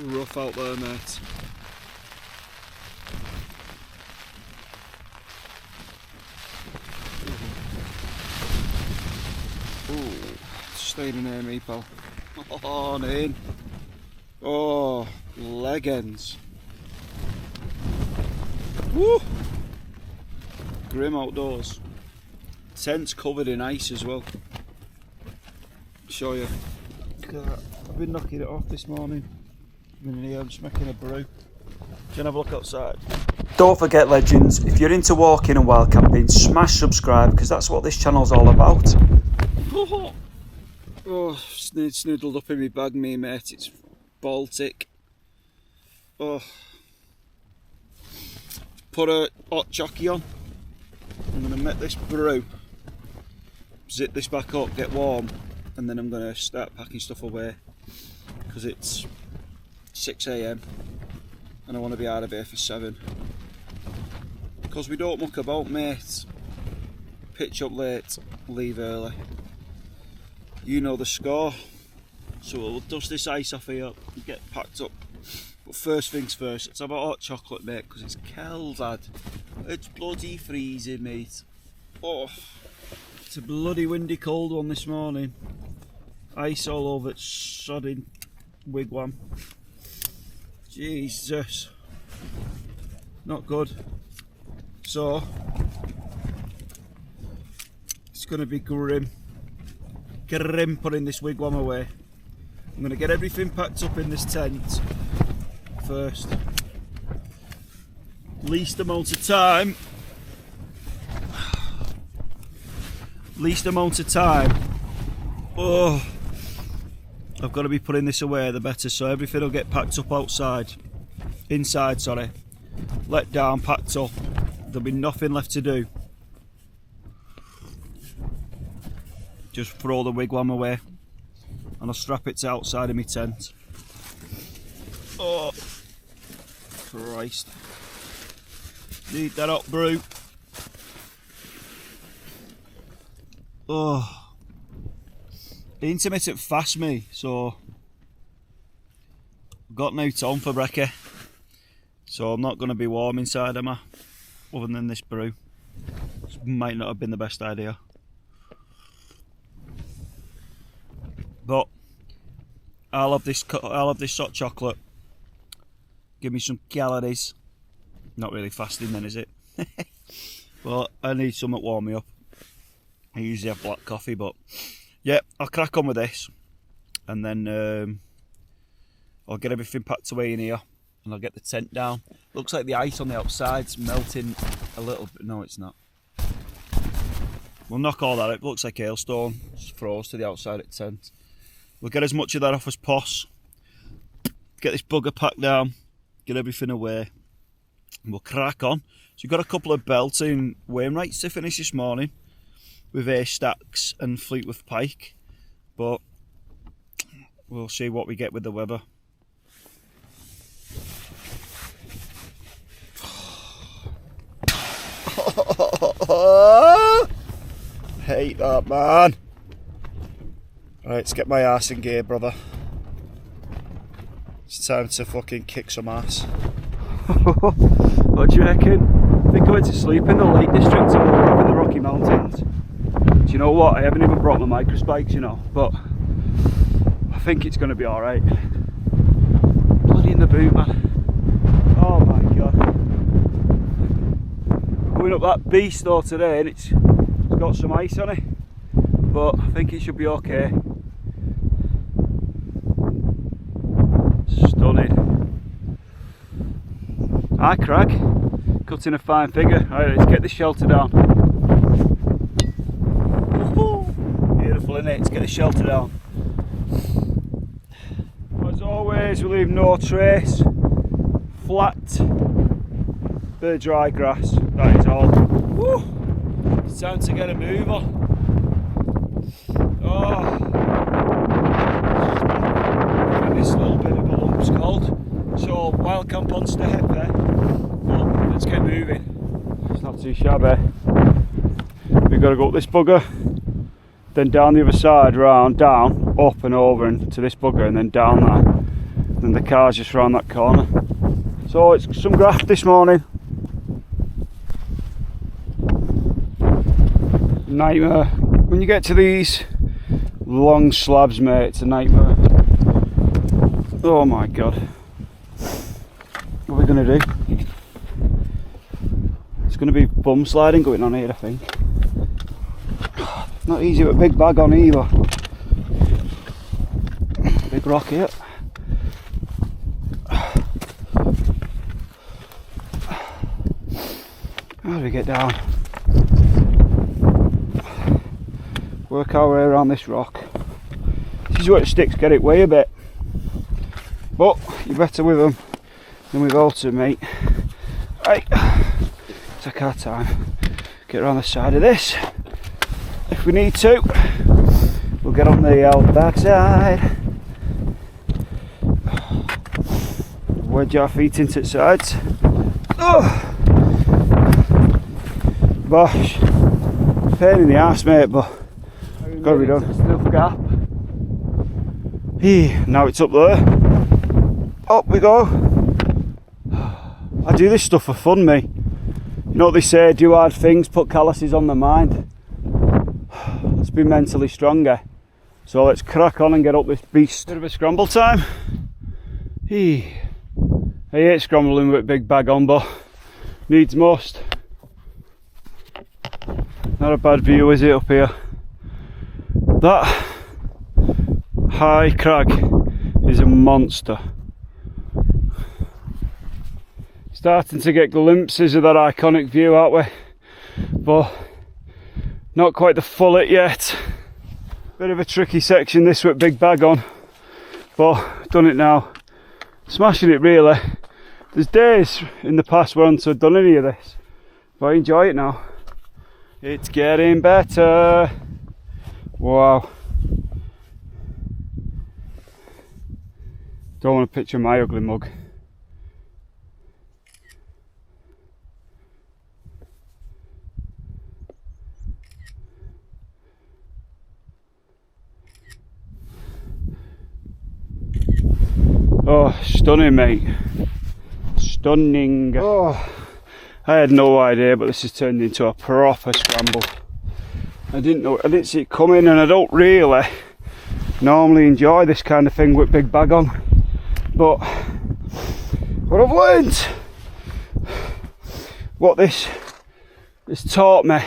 rough out there, mate. Ooh, staying in here, me pal. Oh, in. Oh, leg ends. Woo! Grim outdoors. Tent's covered in ice as well. Show you. I've been knocking it off this morning. I'm in here, I'm just making a brew. Do you have a look outside? Don't forget, legends, if you're into walking and wild camping, smash subscribe, because that's what this channel's all about. Oh, snoodled up in my bag, me mate. It's Baltic. Oh, put a hot chockey on. I'm going to make this brew, zip this back up, get warm, and then I'm going to start packing stuff away, because it's 6 AM and I want to be out of here for 7. Because we don't muck about, mate. Pitch up late, leave early. You know the score. So we'll dust this ice off here and get packed up. But first things first, let's have a hot chocolate, mate, because it's cold, lad. It's bloody freezing, mate. Oh, it's a bloody windy cold one this morning. Ice all over its sodding wigwam. Jesus. Not good. So, it's going to be grim. Grim putting this wigwam away. I'm going to get everything packed up in this tent first. Least amount of time. Oh, I've got to be putting this away the better, so everything will get packed up inside, sorry. Let down, packed up. There'll be nothing left to do. Just throw the wigwam away and I'll strap it to outside of my tent. Oh, Christ. Need that hot brew. Oh, intermittent fast me, so I've got no time for brekkie, so I'm not going to be warm inside, am I? Other than this brew. This might not have been the best idea, but I'll have this hot chocolate. Give me some calories. Not really fasting then, is it? Well, I need something to warm me up. I usually have black coffee, but yeah, I'll crack on with this, and then I'll get everything packed away in here, and I'll get the tent down. Looks like the ice on the outside's melting a little bit. No, it's not. We'll knock all that out. It looks like hailstone. Just froze to the outside of the tent. We'll get as much of that off as possible. Get this bugger packed down. Get everything away. And we'll crack on. So we've got a couple of belting Wainwrights to finish this morning, with A-Stacks and Fleetwood Pike, but we'll see what we get with the weather. Hate that, man. Right, let's get my arse in gear, brother. It's time to fucking kick some ass. What do you reckon? I think I went to sleep in the Lake District and woke up in the Rocky Mountains. Do you know what? I haven't even brought my micro spikes, you know, but I think it's going to be alright. Bloody in the boot, man. Oh my god. Going up that beast though today, and it's got some ice on it, but I think it should be okay. Stunning. Hi Crag, cutting a fine figure. Alright, let's get the shelter down. Beautiful, innit? Let's get the shelter down. As always, we leave no trace. Flat, bit of dry grass, that is all. Woo! It's time to get a move on. Oh, this little bit of a lump's cold. So, wild camp on step there. But let's get moving. It's not too shabby. We've got to go up this bugger, then down the other side, round, down, up and over and to this bugger, and then down that. And and the car's just round that corner. So it's some graft this morning. Nightmare. When you get to these long slabs, mate, it's a nightmare. Oh my god. What are we going to do? It's going to be bum sliding going on here, I think. Not easy with a big bag on either. Big rock here. How do we get down? Work our way around this rock. This is where the sticks get it way a bit. But you're better with them than with Alter, mate. Right, take our time. Get around the side of this. If we need to, we'll get on the old back side. Wedge our feet into the sides. Oh! Bosh. Pain in the arse, mate, but gotta be done. Still gap. Now it's up there. Up we go. I do this stuff for fun, me. You know what they say, do hard things, put calluses on the mind. Let's be mentally stronger. So let's crack on and get up this beast. Bit of a scramble time. I hate scrambling with a big bag on, but needs must. Not a bad view, is it, up here? That high crag is a monster. Starting to get glimpses of that iconic view, aren't we? But not quite the full it yet. Bit of a tricky section this with big bag on, but done it now. Smashing it really. There's days in the past where I haven't done any of this, but I enjoy it now. It's getting better. Wow. Don't want to picture my ugly mug. Oh, stunning, mate. Stunning. Oh, I had no idea, but this has turned into a proper scramble. I didn't see it coming, and I don't really normally enjoy this kind of thing with big bag on. But what I've learned, what this taught me,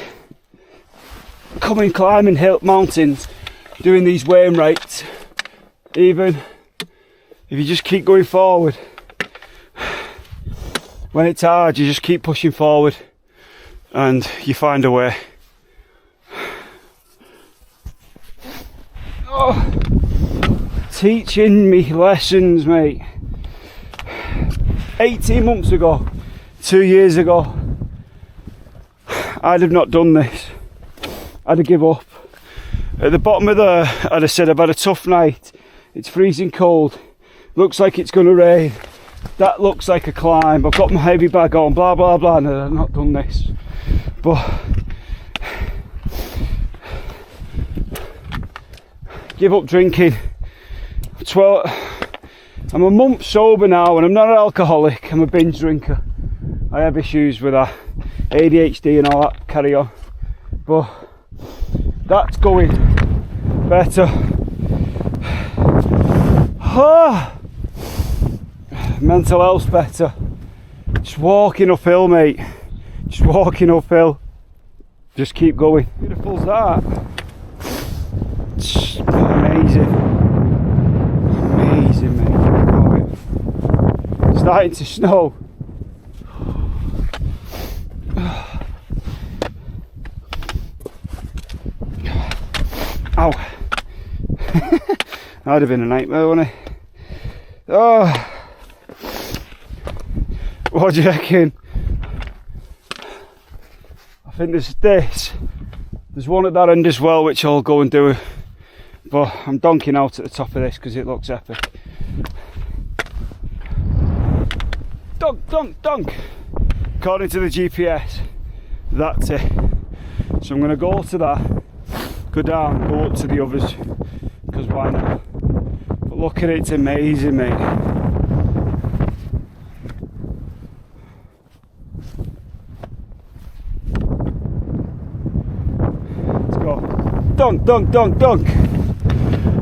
coming climbing mountains, doing these Wainwrights, even if you just keep going forward, when it's hard, you just keep pushing forward and you find a way. Oh, teaching me lessons, mate. 18 months ago, 2 years ago, I'd have not done this. I'd have given up. At the bottom of there, I'd have said I've had a tough night. It's freezing cold. Looks like it's going to rain. That looks like a climb. I've got my heavy bag on, blah blah blah, and I've not done this. But give up drinking. I'm a month sober now, and I'm not an alcoholic. I'm a binge drinker. I have issues with that, ADHD and all that carry on. But that's going better. Mental health's better. Just walking uphill, mate. Just walking uphill. Just keep going. Beautiful's that. It's amazing. Amazing, mate. It's starting to snow. Ow. That'd have been a nightmare, wouldn't it? Oh. What do you reckon? I think there's this. There's one at that end as well, which I'll go and do. But I'm donking out at the top of this because it looks epic. Donk, donk, donk. According to the GPS, that's it. So I'm going to go to that, go down, go up to the others, because why not? But look at it, it's amazing, mate. Let's go. Dunk, dunk, dunk, dunk.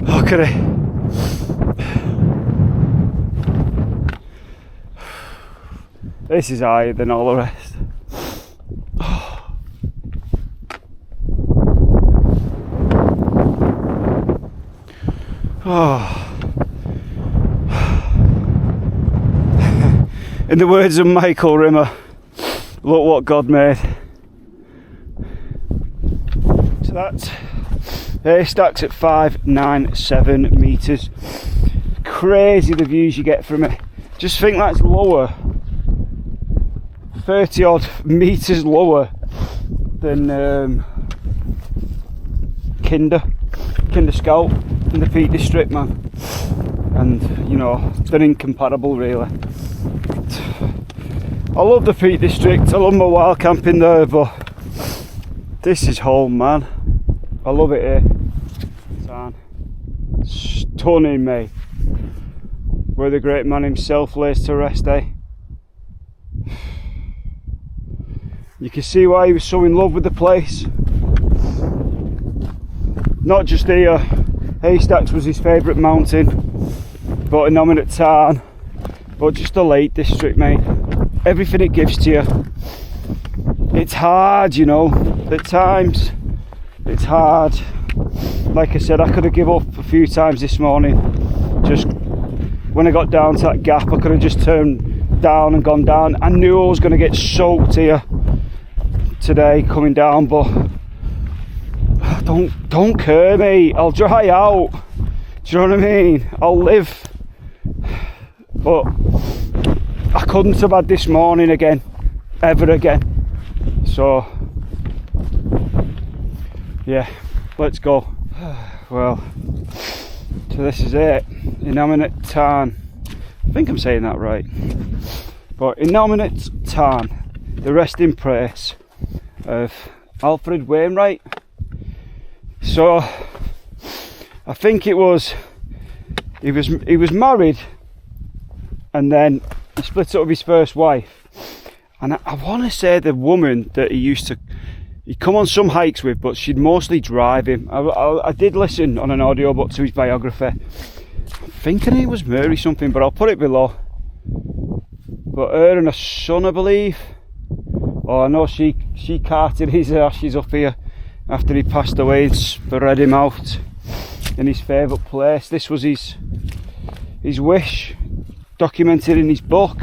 Look at it. This is higher than all the rest. Oh. In the words of Michael Rimmer, look what God made. So that's Haystacks at 597 metres. Crazy the views you get from it. Just think that's lower, 30 odd metres lower than Kinder Scout in the Peak District, man. And you know, they're incomparable really. I love the Peak District, I love my wild camping there, but this is home, man. I love it here. Stunning, mate. Where the great man himself lays to rest, eh? You can see why he was so in love with the place. Not just here, Haystacks was his favourite mountain, but a nominate Tarn, but just the Lake District, mate. Everything it gives to you. It's hard, you know, at times. It's hard. Like I said, I could have given up a few times this morning. Just when I got down to that gap, I could have just turned down and gone down. I knew I was going to get soaked here today coming down, but don't care, mate. I'll dry out. Do you know what I mean? I'll live. But I couldn't have had this morning again, ever again. So yeah, let's go. Well, so this is it. Innominate Tarn. I think I'm saying that right. But Innominate Tarn, the resting place of Alfred Wainwright. So I think he was married, and then he split up with his first wife. And I want to say the woman that he'd come on some hikes with, but she'd mostly drive him. I did listen on an audiobook to his biography. I'm thinking it was Mary something, but I'll put it below. But her and her son, I believe. Oh, I know she carted his ashes up here after he passed away and spread him out in his favourite place. This was his wish, documented in his book,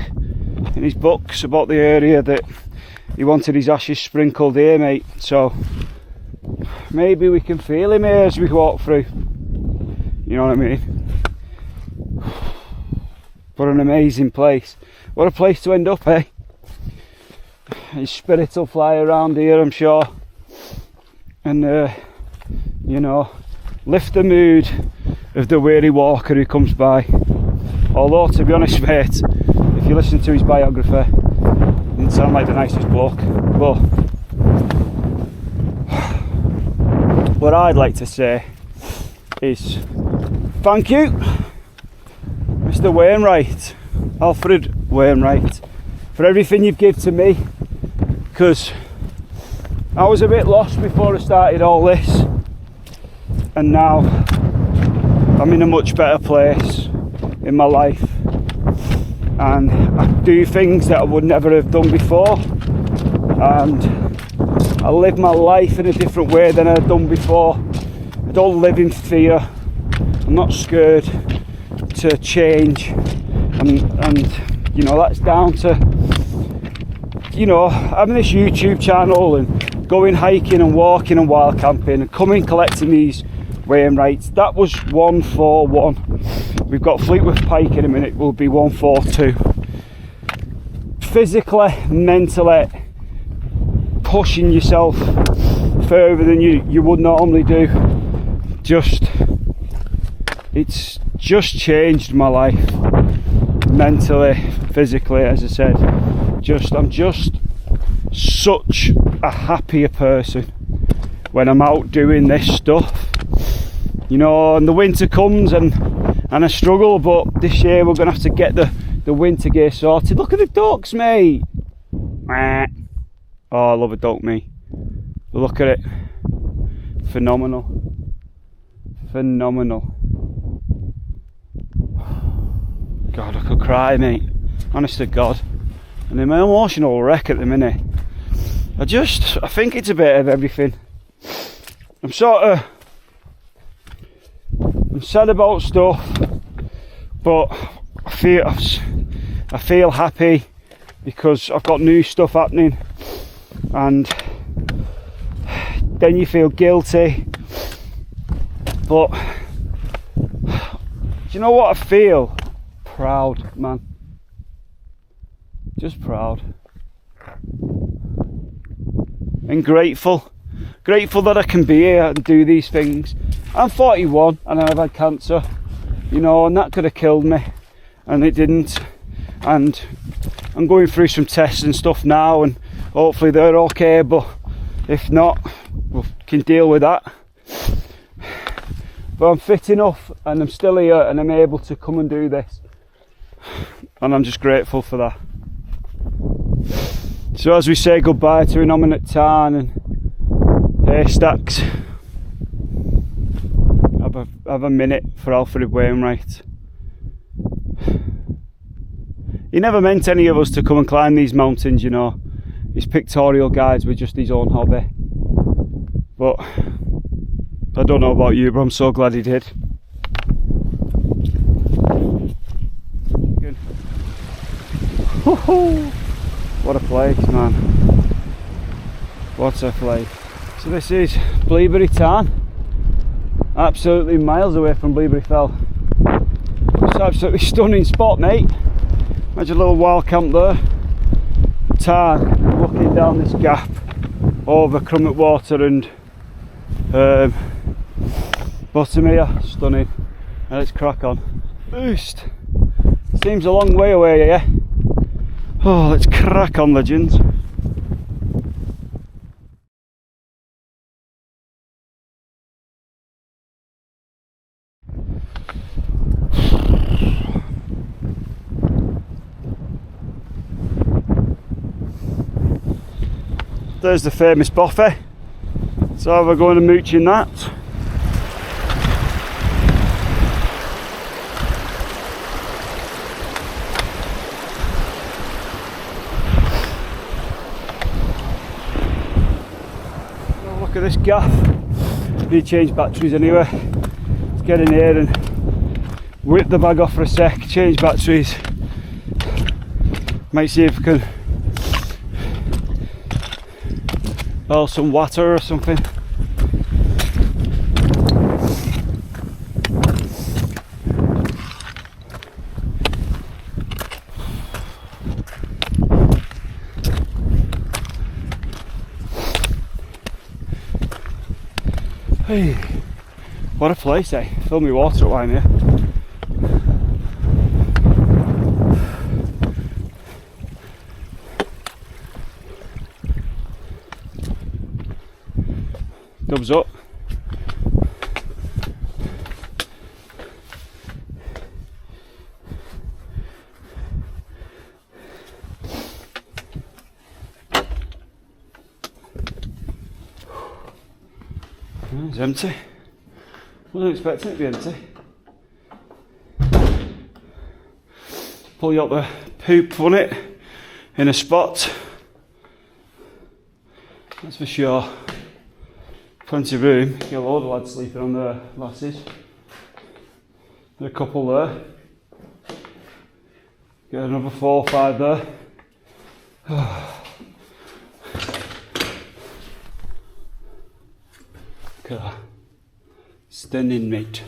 in his books about the area that he wanted his ashes sprinkled here, mate. So maybe we can feel him here as we walk through. You know what I mean? What an amazing place. What a place to end up, eh? His spirit will fly around here, I'm sure. And, you know, lift the mood of the weary walker who comes by. Although, to be honest, mate, if you listen to his biography, he didn't sound like the nicest bloke. But what I'd like to say is thank you, Mr. Wainwright, Alfred Wainwright, for everything you've given to me, because I was a bit lost before I started all this, and now I'm in a much better place in my life, and I do things that I would never have done before, and I live my life in a different way than I've done before. I don't live in fear. I'm not scared to change, and you know, that's down to, you know, having this YouTube channel and going hiking and walking and wild camping and coming collecting these Wainwrights. That was 141. We've got Fleetwood Pike in a minute, will be 142. Physically, mentally, pushing yourself further than you would normally do. It's just changed my life, mentally, physically, as I said. I'm just such a happier person when I'm out doing this stuff. You know, and the winter comes and I struggle, but this year we're going to have to get the winter gear sorted. Look at the ducks, mate. Oh, I love it, don't me? Look at it. Phenomenal. Phenomenal. God, I could cry, mate. Honest to God. And I'm an emotional wreck at the minute. I think it's a bit of everything. I'm sad about stuff, but I feel happy because I've got new stuff happening, and then you feel guilty. But do you know what I feel? Proud, man. Just proud. And grateful that I can be here and do these things. I'm 41 and I've had cancer, you know, and that could have killed me, and it didn't. And I'm going through some tests and stuff now, and hopefully they're okay, but if not, we can deal with that. But I'm fit enough and I'm still here and I'm able to come and do this, and I'm just grateful for that. So as we say goodbye to Innominate Tarn and Haystacks, have a minute for Alfred Wainwright. He never meant any of us to come and climb these mountains, you know. His pictorial guides were just his own hobby. But I don't know about you, but I'm so glad he did. What a place, man. What a place. So this is Bleaberry Tarn. Absolutely miles away from Bleaberry Fell. It's an absolutely stunning spot, mate. Imagine a little wild camp there. Tarn, looking down this gap over Crummet Water and bottom here. Stunning. And let's crack on. Boost. Seems a long way away, yeah? Oh, let's crack on, legends. There's the famous Boffey. So we're going to mooch in that. Oh, look at this gaff. Need to change batteries anyway. Let's get in here and whip the bag off for a sec, change batteries. Might see if we can some water or something. Hey, what a place, eh? Fill me water while I'm here. Dubs up. It's empty. Wasn't expecting it to be empty. Pull you up the poop on it in a spot. That's for sure. Plenty of room. Get a load of lads sleeping on the lasses. There's a couple there. Get another 4 or 5 there. Look at that. Stunning, mate.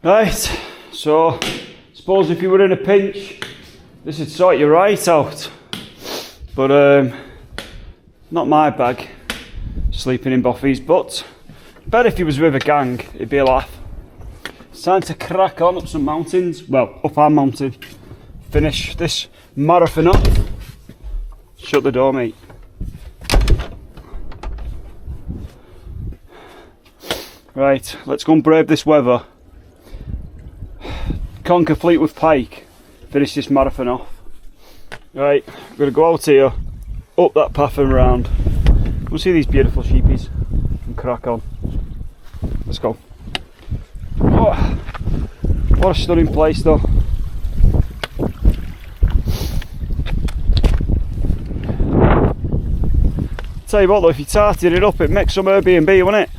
Right, so suppose if you were in a pinch, this would sort you right out. But not my bag, sleeping in boffies, but I bet if you was with a gang, it'd be a laugh. It's time to crack on up some mountains, well, up our mountain, finish this marathon up. Shut the door, mate. Right, let's go and brave this weather. Conquer Fleetwood Pike, finish this marathon off. Right, I'm going to go out here, up that path and round. We'll see these beautiful sheepies and crack on. Let's go. Oh, what a stunning place though. Tell you what though, if you tarted it up, it makes some Airbnb, wouldn't it?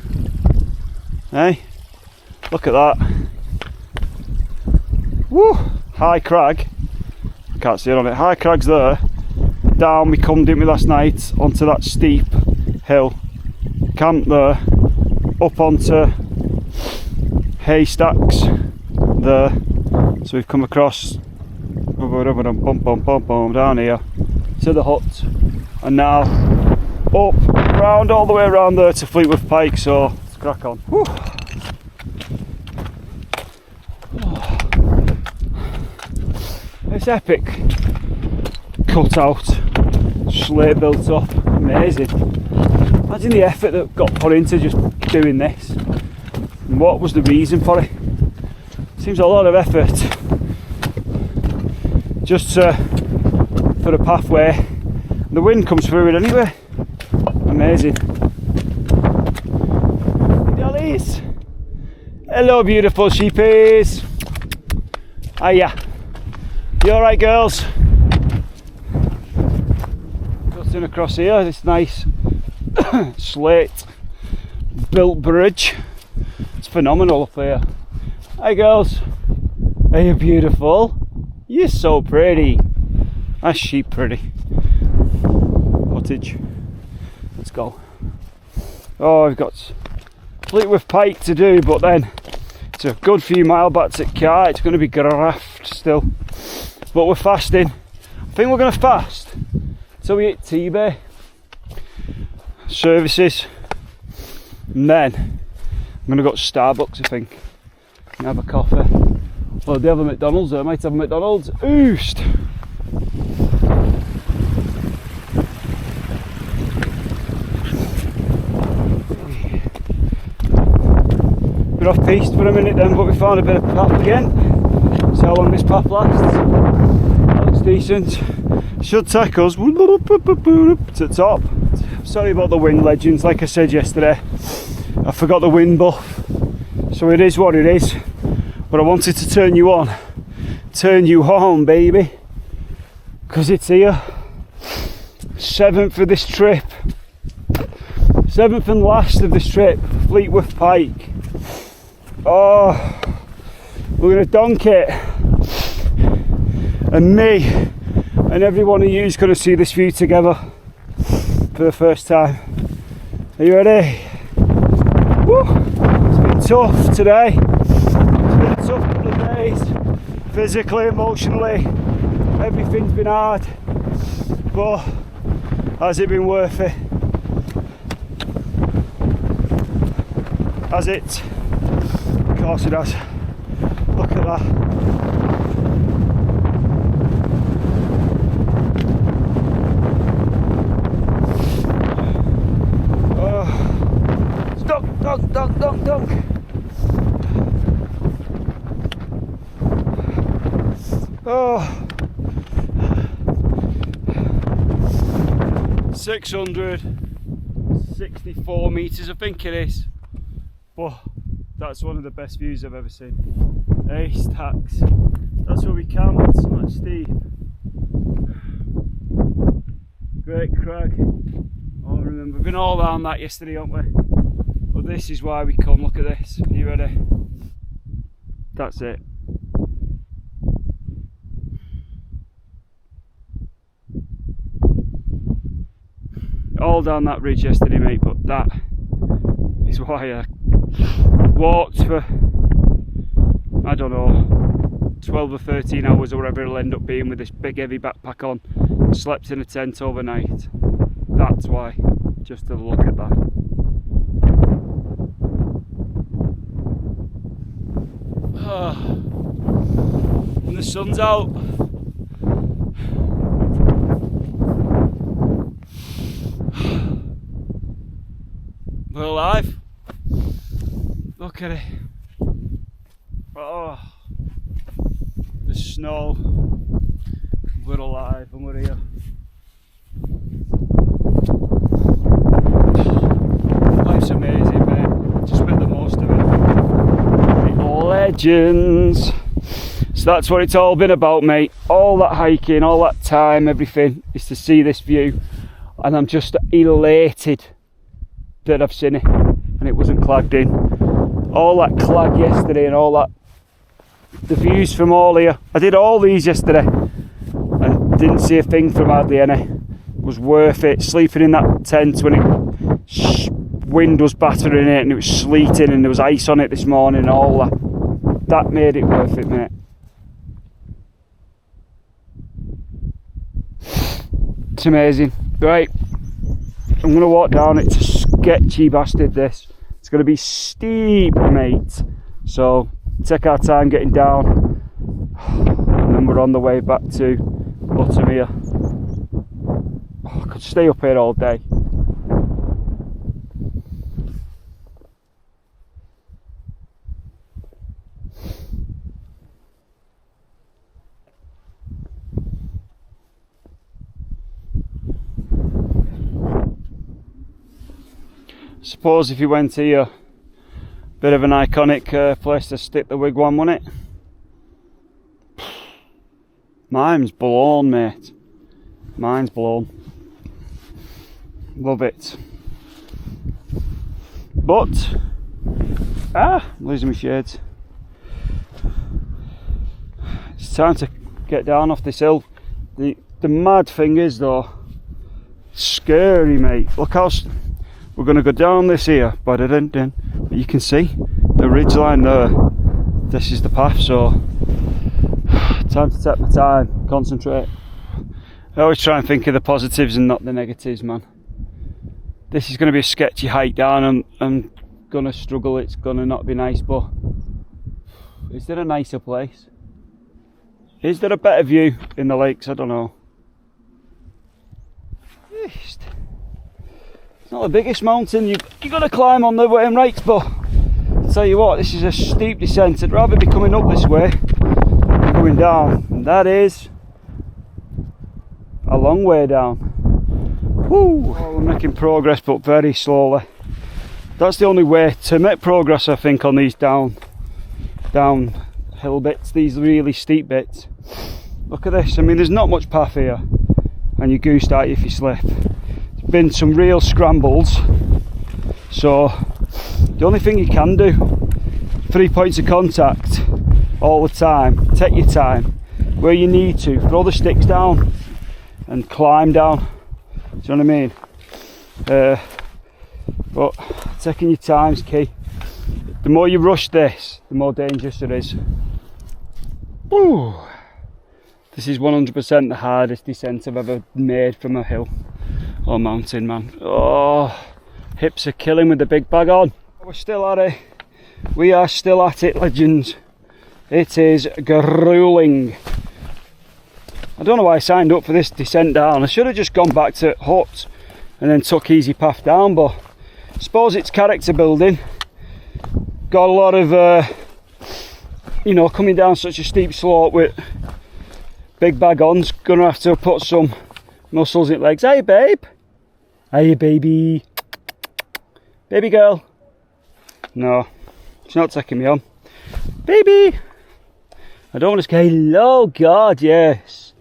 Hey, look at that. Woo! High crag. Can't see it on it. High crag's there. Down we come, didn't we, last night, onto that steep hill. Camp there. Up onto haystacks there. So we've come across down here to the hut, and now up, round, all the way around there to Fleetwood Pike. So let's crack on. Whew. It's epic. Cut out, slate built up, amazing. Imagine the effort that got put into just doing this. And what was the reason for it? Seems a lot of effort just for a pathway. The wind comes through it anyway. Amazing. Dollies. Hello, beautiful sheepies. Hiya. You alright, girls? Cutting across here, this nice slate built bridge. It's phenomenal up here. Hi, girls. Are you beautiful? You're so pretty. That's sheep pretty. Footage. Let's go. Oh, we've got Fleetwood Pike to do, but then it's a good few mile back to car. It's going to be graft still. But we're fasting. I think we're going to fast till we hit T-Bay services, and then I'm going to go to Starbucks, I think, and have a coffee. Well, they have a McDonald's there. I might have a McDonald's. Oost! We're off piste for a minute then, but we found a bit of path again. See how long this path lasts. That looks decent. Should take us to the top. Sorry about the wind, legends. Like I said yesterday, I forgot the wind buff, so it is what it is. But I wanted to turn you on, turn you home, baby, because it's here. 7th of this trip, 7th and last of this trip, Fleetwood Pike. Oh, we're going to donk it, and me and every one of you is going to see this view together for the first time. Are you ready? Woo. It's been tough today. It's been a tough couple of days, physically, emotionally. Everything's been hard, but has it been worth it? Has it? Of course it has. Look at that. Dunk. Oh, 664 metres, I think it is. But that's one of the best views I've ever seen. Haystacks. That's where we camped. It's not steep. Great crag. Oh, remember, we've been all around that yesterday, haven't we? But this is why we come. Look at this. Are you ready? That's it. All down that ridge yesterday, mate, but that is why I walked for, I don't know, 12 or 13 hours or whatever it'll end up being with this big heavy backpack on. Slept in a tent overnight. That's why, just to look at that. And the sun's out. We're alive. Look at it. Oh, the snow. We're we're alive and we're here. Life's amazing, mate. Just make the most of it. Legends. So that's what it's all been about, mate. All that hiking, all that time, everything is to see this view. And I'm just elated that I've seen it and it wasn't clagged in. All that clag yesterday and all that, the views from all here. I did all these yesterday and didn't see a thing from hardly any. It was worth it. Sleeping in that tent when it wind was battering it and it was sleeting and there was ice on it this morning and all that. That made it worth it, mate. It's amazing. Right, I'm going to walk down. It's a sketchy bastard, this. It's going to be steep, mate. So take our time getting down and then we're on the way back to bottom here. Oh, I could stay up here all day. Suppose if you went here, bit of an iconic place to stick the wigwam, wouldn't it? Mine's blown, mate. Mine's blown. Love it. But, I'm losing my shades. It's time to get down off this hill. The mad thing is though, scary, mate. Look how we're going to go down this here, but you can see the ridge line there. This is the path, so time to take my time, concentrate. I always try and think of the positives and not the negatives, man. This is going to be a sketchy hike down and I'm going to struggle. It's going to not be nice, but is there a nicer place? Is there a better view in the lakes? I don't know. It's not the biggest mountain you've got to climb on the way and right, but I'll tell you what, this is a steep descent. I'd rather be coming up this way than going down, and that is a long way down. Woo! Oh, we're making progress, but very slowly. That's the only way to make progress, I think, on these downhill bits, these really steep bits. Look at this. I mean, there's not much path here, and you goose start if you slip. Been some real scrambles, so the only thing you can do, 3 points of contact all the time. Take your time where you need to, throw the sticks down and climb down. Do you know what I mean? But taking your time is key. The more you rush this, the more dangerous it is. Woo. This is 100% the hardest descent I've ever made from a hill or mountain, man. Oh, hips are killing with the big bag on. We're still at it. We are still at it, legends. It is grueling. I don't know why I signed up for this descent down. I should have just gone back to huts and then took easy path down, but I suppose it's character building. Got a lot of coming down such a steep slope with big bag ons, gonna have to put some muscles in legs. Hey babe, hey baby, baby girl. No, she's not taking me on. Baby, I don't want to scare. Hello, God, yes.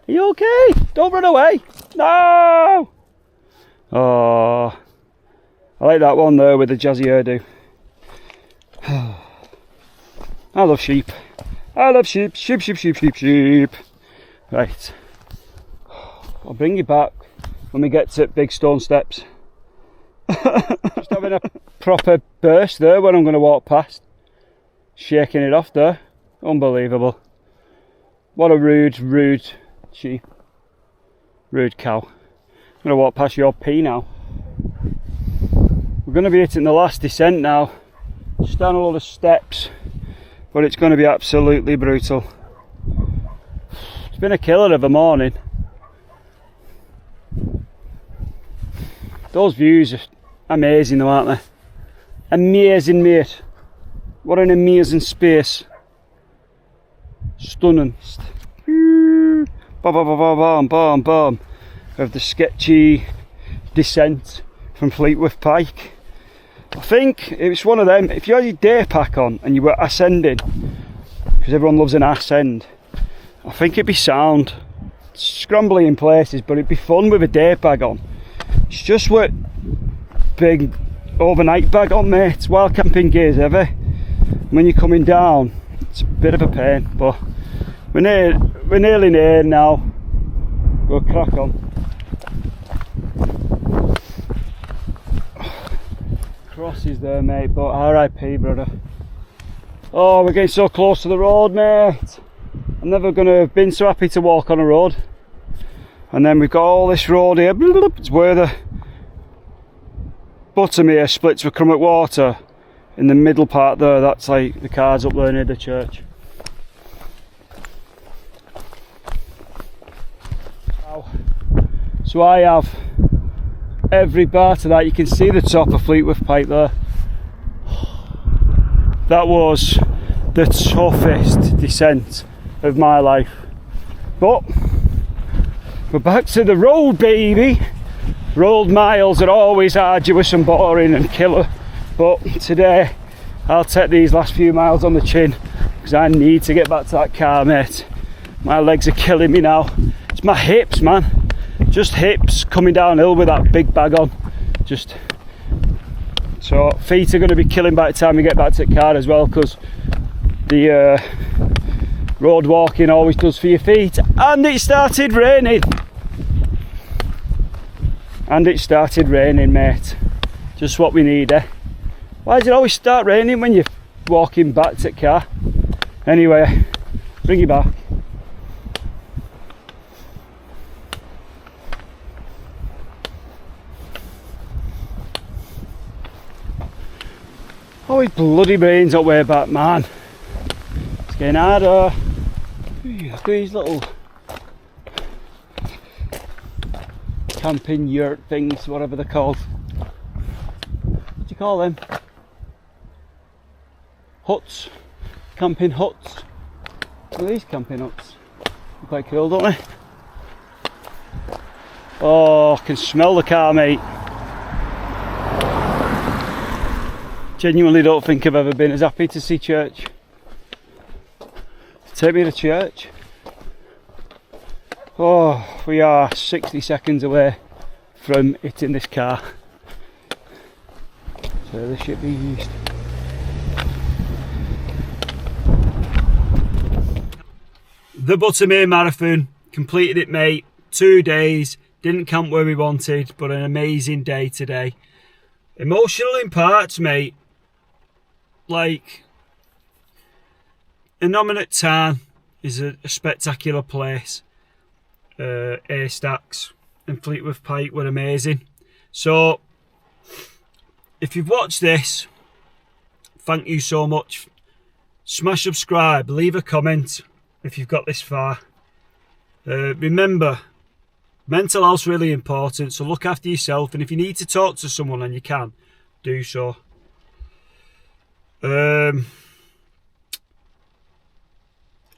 Are you okay? Don't run away. No. Oh, I like that one there with the jazzy hairdo. I love sheep. I love sheep. Sheep, sheep, sheep, sheep, sheep. Right. I'll bring you back when we get to Big Stone Steps. Just having a proper burst there when I'm going to walk past. Shaking it off there. Unbelievable. What a rude sheep. Rude cow. I'm going to walk past your pea now. We're going to be hitting the last descent now. Just down a lot of steps. But it's going to be absolutely brutal. It's been a killer of a morning. Those views are amazing though, aren't they? Amazing, mate. What an amazing space. Stunning. bam, bam, bam, bam, bam, bam, of the sketchy descent from Fleetwood Pike. I think it was one of them, if you had your day pack on and you were ascending, because everyone loves an ascend, I think it'd be sound. Scrambly in places, but it'd be fun with a day bag on. It's just what big overnight bag on, mate. Wild camping gear's heavy. When you're coming down, it's a bit of a pain, but we're nearly near now. We'll crack on. Crosses there, mate, but RIP, brother. Oh, we're getting so close to the road, mate. I'm never gonna have been so happy to walk on a road. And then we've got all this road here. It's where the bottom here splits with Crummock Water. In the middle part there, that's like the cars up there near the church. Wow. So I have every part of that. You can see the top of Fleetwood Pike there. That was the toughest descent of my life, but we're back to the road, baby. Road miles are always arduous and boring and killer, but today I'll take these last few miles on the chin because I need to get back to that car, mate. My legs are killing me now. It's my hips, man. Just hips coming downhill with that big bag on. So feet are going to be killing by the time we get back to the car as well, because the road walking always does for your feet. And it started raining. Mate. Just what we need, eh? Why does it always start raining when you're walking back to the car? Anyway, bring you back. Oh, it bloody rains up way back, man. It's getting harder. Look at these little camping yurt things, whatever they're called. What do you call them? Huts. Camping huts. What are these camping huts? They're quite cool, don't they? Oh, I can smell the car, mate. Genuinely don't think I've ever been as happy to see church. Take me to church. Oh, we are 60 seconds away from hitting this car. So this should be used. The Buttermere Marathon, completed it, mate. 2 days, didn't camp where we wanted, but an amazing day today. Emotional in parts, mate. Like, Innominate Tarn is a spectacular place. A-Stacks and Fleetwood Pike were amazing. So, if you've watched this, thank you so much. Smash subscribe, leave a comment if you've got this far. Remember, mental health's really important, so look after yourself, and if you need to talk to someone and you can, do so.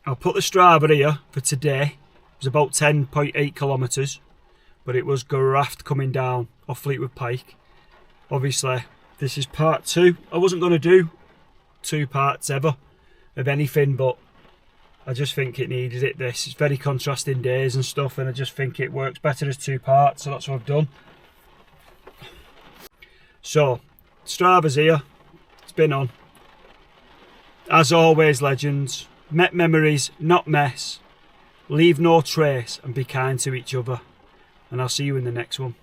I'll put the Strava here for today. It was about 10.8 kilometres, but it was graft coming down off Fleetwood Pike. Obviously, this is part 2. I wasn't going to do 2 parts ever of anything, but I just think it needed it. This is very contrasting days and stuff, and I just think it works better as 2 parts, so that's what I've done. So, Strava's here. It's been on. As always, legends, met memories, not mess. Leave no trace and be kind to each other. And I'll see you in the next one.